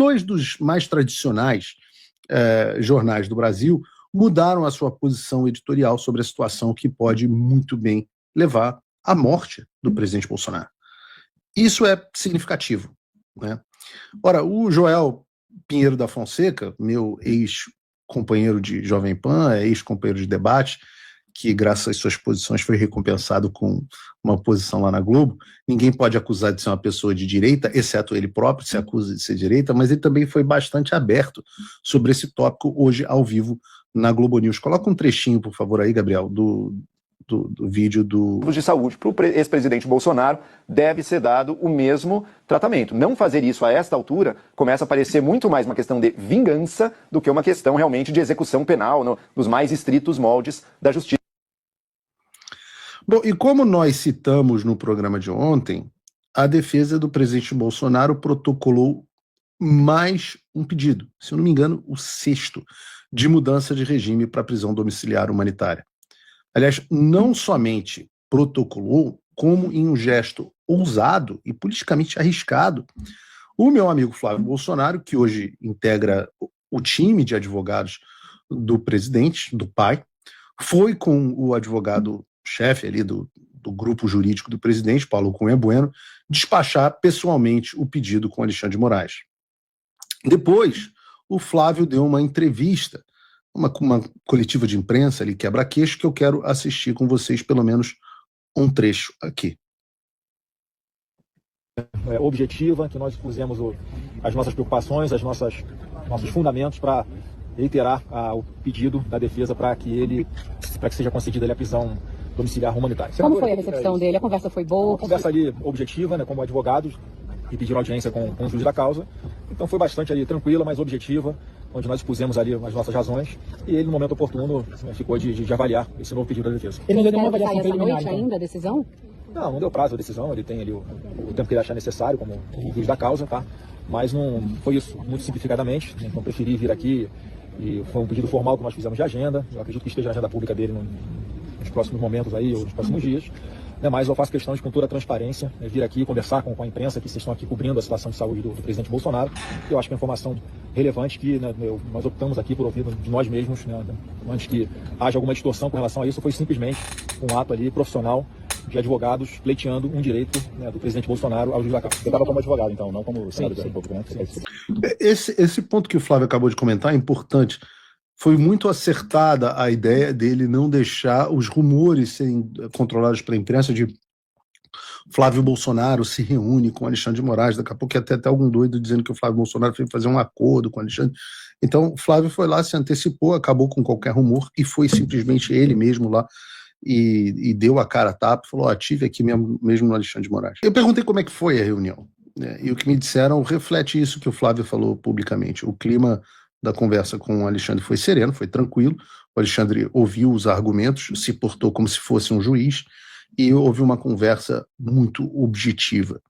dois dos mais tradicionais jornais do Brasil mudaram a sua posição editorial sobre a situação que pode muito bem levar à morte do presidente Bolsonaro. Isso é significativo, né? Ora, o Joel Pinheiro da Fonseca, meu ex-companheiro de Jovem Pan, ex-companheiro de debate, que graças às suas posições foi recompensado com uma posição lá na Globo. Ninguém pode acusar de ser uma pessoa de direita, exceto ele próprio se acusa de ser direita, mas ele também foi bastante aberto sobre esse tópico hoje ao vivo na Globo News. Coloca um trechinho, por favor, aí, Gabriel, do vídeo do... de saúde para o ex-presidente Bolsonaro deve ser dado o mesmo tratamento. Não fazer isso a esta altura começa a parecer muito mais uma questão de vingança do que uma questão realmente de execução penal nos mais estritos moldes da justiça. Bom, e como nós citamos no programa de ontem, a defesa do presidente Bolsonaro protocolou mais um pedido, se eu não me engano, o 6º, de mudança de regime para prisão domiciliar humanitária. Aliás, não somente protocolou, como em um gesto ousado e politicamente arriscado, o meu amigo Flávio Bolsonaro, que hoje integra o time de advogados do presidente, do pai, foi com o advogado-chefe ali do grupo jurídico do presidente, Paulo Cunha Bueno, despachar pessoalmente o pedido com Alexandre de Moraes. Depois, o Flávio deu uma entrevista, uma coletiva de imprensa ali, quebra-queixo, que eu quero assistir com vocês pelo menos um trecho aqui. Objetiva, que nós pusemos as nossas preocupações, os nossos fundamentos para reiterar o pedido da defesa para que seja concedida a prisão domiciliar humanitária. Como foi a recepção dele? A conversa foi boa? Uma conversa ali objetiva, né, como advogados, e pediram audiência com o juiz da causa. Então foi bastante ali tranquila, mas objetiva, onde nós expusemos ali as nossas razões, e ele, no momento oportuno, ficou de avaliar esse novo pedido da defesa. Ele não deu uma avaliação essa noite ainda, a decisão? Não deu prazo a decisão, ele tem ali o tempo que ele achar necessário, como o juiz da causa, tá? Mas não foi isso, muito simplificadamente, então preferi vir aqui, e foi um pedido formal que nós fizemos de agenda, eu acredito que esteja na agenda pública dele nos próximos momentos aí, ou nos próximos dias. Mas eu faço questão de, com toda a transparência, vir aqui conversar com a imprensa, que vocês estão aqui cobrindo a situação de saúde do presidente Bolsonaro. Eu acho que é informação relevante que nós optamos aqui por ouvir de nós mesmos, antes que haja alguma distorção com relação a isso. Foi simplesmente um ato ali profissional de advogados pleiteando um direito do presidente Bolsonaro ao juiz da causa. Você estava como advogado, então, não como senador da República, né? Esse ponto que o Flávio acabou de comentar é importante. Foi muito acertada a ideia dele não deixar os rumores serem controlados pela imprensa de Flávio Bolsonaro se reúne com Alexandre de Moraes, daqui a pouco ia ter até algum doido dizendo que o Flávio Bolsonaro foi fazer um acordo com Alexandre. Então, Flávio foi lá, se antecipou, acabou com qualquer rumor e foi simplesmente ele mesmo lá e deu a cara a tapa e falou, tive aqui mesmo no Alexandre de Moraes. Eu perguntei como é que foi a reunião, né, e o que me disseram reflete isso que o Flávio falou publicamente. O clima da conversa com o Alexandre foi sereno, foi tranquilo. O Alexandre ouviu os argumentos, se portou como se fosse um juiz e houve uma conversa muito objetiva,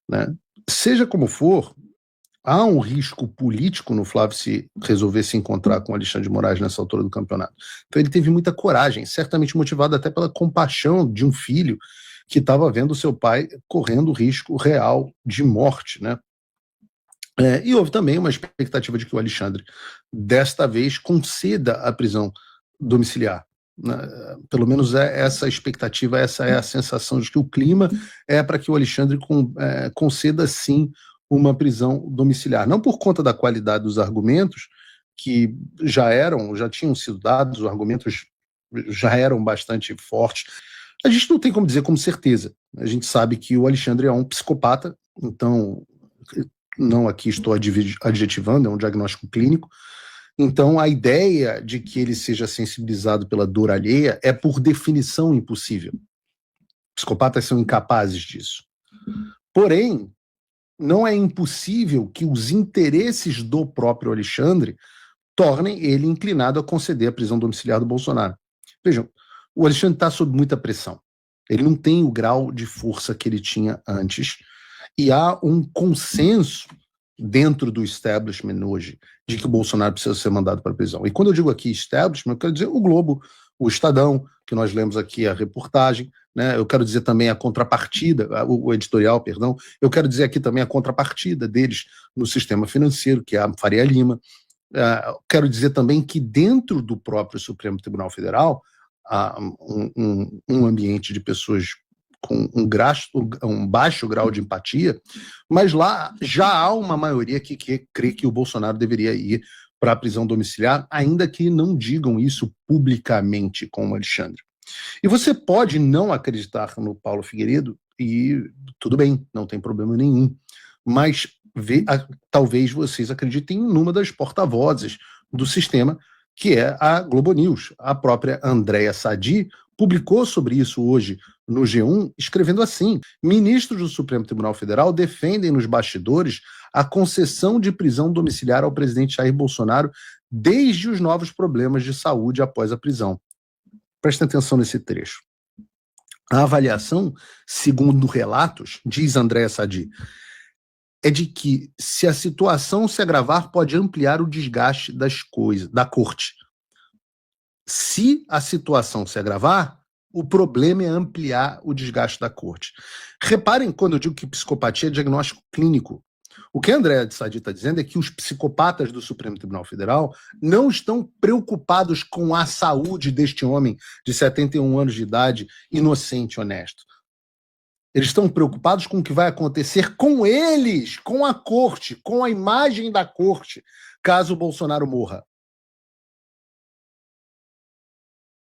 né? Seja como for, há um risco político no Flávio se resolver se encontrar com o Alexandre de Moraes nessa altura do campeonato. Então ele teve muita coragem, certamente motivado até pela compaixão de um filho que estava vendo seu pai correndo risco real de morte, né? E houve também uma expectativa de que o Alexandre, desta vez, conceda a prisão domiciliar. Pelo menos é essa a expectativa, essa é a sensação de que o clima é para que o Alexandre conceda, sim, uma prisão domiciliar. Não por conta da qualidade dos argumentos, que já tinham sido dados, os argumentos já eram bastante fortes. A gente não tem como dizer com certeza. A gente sabe que o Alexandre é um psicopata, então... não aqui estou adjetivando, é um diagnóstico clínico. Então, a ideia de que ele seja sensibilizado pela dor alheia é, por definição, impossível. Psicopatas são incapazes disso. Porém, não é impossível que os interesses do próprio Alexandre tornem ele inclinado a conceder a prisão domiciliar do Bolsonaro. Vejam, o Alexandre está sob muita pressão. Ele não tem o grau de força que ele tinha antes. E há um consenso dentro do establishment hoje de que o Bolsonaro precisa ser mandado para a prisão. E quando eu digo aqui establishment, eu quero dizer o Globo, o Estadão, que nós lemos aqui a reportagem, né? Eu quero dizer também a contrapartida, o editorial, perdão, eu quero dizer aqui também a contrapartida deles no sistema financeiro, que é a Faria Lima. Quero dizer também que dentro do próprio Supremo Tribunal Federal há um ambiente de pessoas com um baixo grau de empatia, mas lá já há uma maioria que crê que o Bolsonaro deveria ir para a prisão domiciliar, ainda que não digam isso publicamente com o Alexandre. E você pode não acreditar no Paulo Figueiredo, e tudo bem, não tem problema nenhum, mas talvez vocês acreditem numa das porta-vozes do sistema, que é a Globo News. A própria Andréa Sadi publicou sobre isso hoje no G1, escrevendo assim: ministros do Supremo Tribunal Federal defendem nos bastidores a concessão de prisão domiciliar ao presidente Jair Bolsonaro desde os novos problemas de saúde após a prisão. Prestem atenção nesse trecho. A avaliação, segundo relatos, diz Andréa Sadi, é de que, se a situação se agravar, pode ampliar o desgaste da corte. Se a situação se agravar, o problema é ampliar o desgaste da corte. Reparem quando eu digo que psicopatia é diagnóstico clínico. O que a Andréa Sadi está dizendo é que os psicopatas do Supremo Tribunal Federal não estão preocupados com a saúde deste homem de 71 anos de idade, inocente e honesto. Eles estão preocupados com o que vai acontecer com eles, com a corte, com a imagem da corte, caso o Bolsonaro morra.